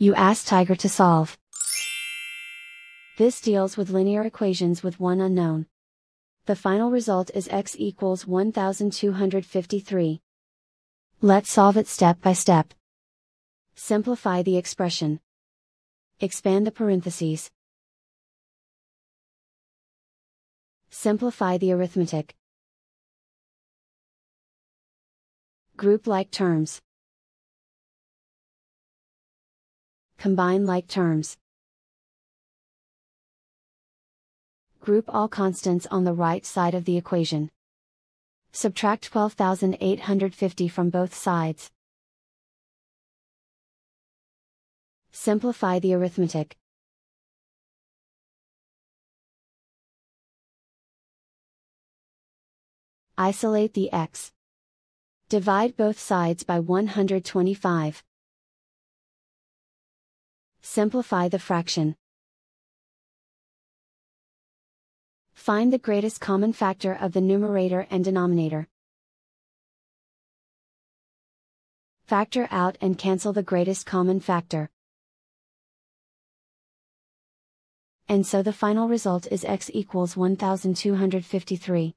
You ask Tiger to solve. This deals with linear equations with one unknown. The final result is x equals 1253. Let's solve it step by step. Simplify the expression. Expand the parentheses. Simplify the arithmetic. Group like terms. Combine like terms. Group all constants on the right side of the equation. Subtract 12,850 from both sides. Simplify the arithmetic. Isolate the x. Divide both sides by 125. Simplify the fraction. Find the greatest common factor of the numerator and denominator. Factor out and cancel the greatest common factor. And so the final result is x equals 1253.